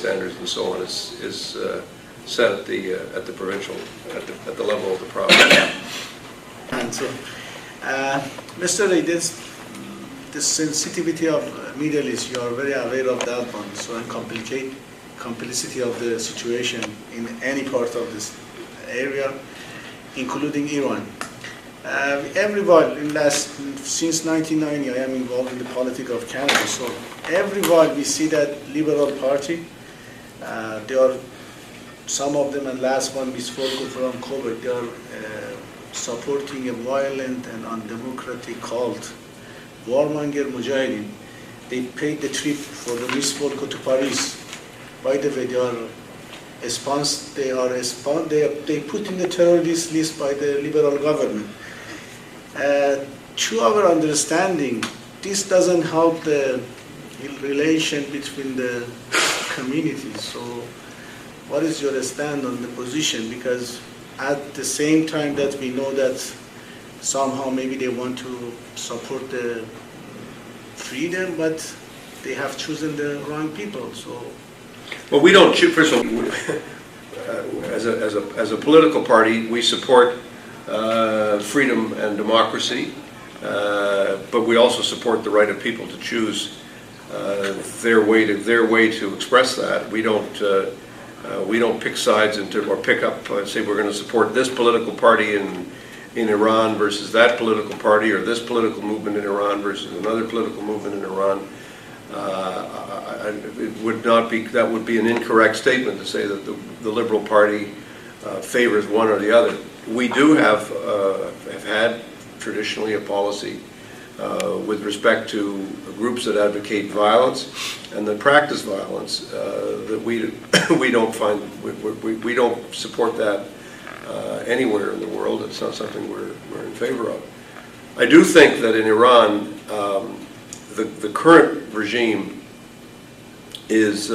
standards and so on is set at the provincial, at the level of the province. And so, Mr. Lee, the sensitivity of Middle East, you are very aware of that one. So, and complicity of the situation in any part of this area, including Iran. Everyone, since 1990, I am involved in the politics of Canada. So, everyone we see that Liberal Party, they are, some of them, and last one we spoke from COVID, they are supporting a violent and undemocratic cult, warmonger Mujahideen. They paid the trip for the Miss Volko to Paris. By the way, they put in the terrorist list by the Liberal government. To our understanding, this doesn't help the relation between the communities. So, what is your stand on the position? Because at the same time that we know that somehow maybe they want to support the freedom, but they have chosen the wrong people. So, well, we don't choose. First of all, as a political party, we support freedom and democracy, but we also support the right of people to choose their way to express that. We don't pick sides or pick up and say we're going to support this political party in Iran versus that political party, or this political movement in Iran versus another political movement in Iran. That would be an incorrect statement to say that the Liberal Party favors one or the other. We do have had traditionally a policy with respect to groups that advocate violence and that practice violence that we don't support that anywhere in the world. It's not something we're in favor of. I do think that in Iran, the current regime is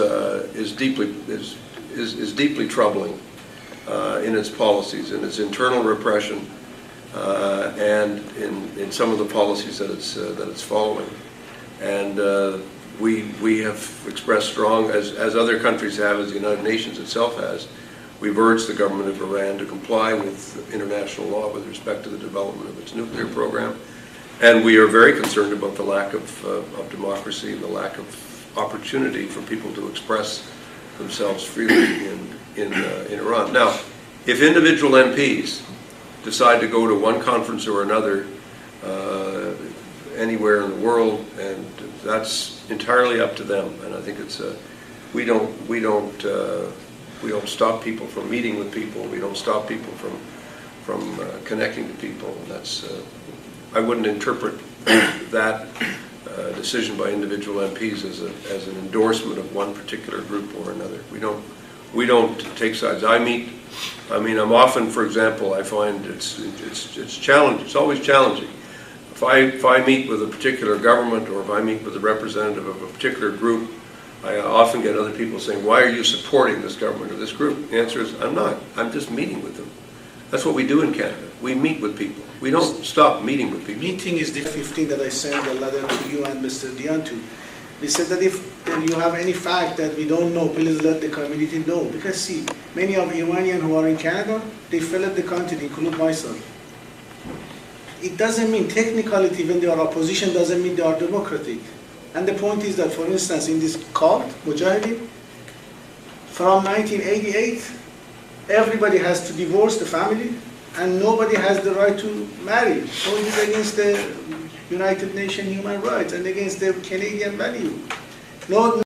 deeply troubling in its policies, in its internal repression, and in some of the policies that it's following. And we have expressed strong, as other countries have, as the United Nations itself has, we've urged the government of Iran to comply with international law with respect to the development of its nuclear program. And we are very concerned about the lack of democracy and the lack of opportunity for people to express themselves freely in Iran. Now, if individual MPs decide to go to one conference or another anywhere in the world, and that's entirely up to them. And I think it's we don't stop people from meeting with people. We don't stop people from connecting to people. And that's I wouldn't interpret that decision by individual MPs as an endorsement of one particular group or another. We don't take sides. I'm often, for example, I find it's challenging. It's always challenging. If I meet with a particular government, or if I meet with a representative of a particular group, I often get other people saying, "Why are you supporting this government or this group?" The answer is, I'm not. I'm just meeting with them. That's what we do in Canada. We meet with people. We don't stop meeting with people. Meeting is the 15 that I sent a letter to you and Mr. Diantu. We said that if you have any fact that we don't know, please let the community know. Because see, many of Iranians who are in Canada, they fled the country, including myself. It doesn't mean technicality when they are opposition doesn't mean they are democratic. And the point is that, for instance, in this cult, Mujahideen, from 1988, everybody has to divorce the family, and nobody has the right to marry. So it is against the United Nations human rights and against the Canadian value. No.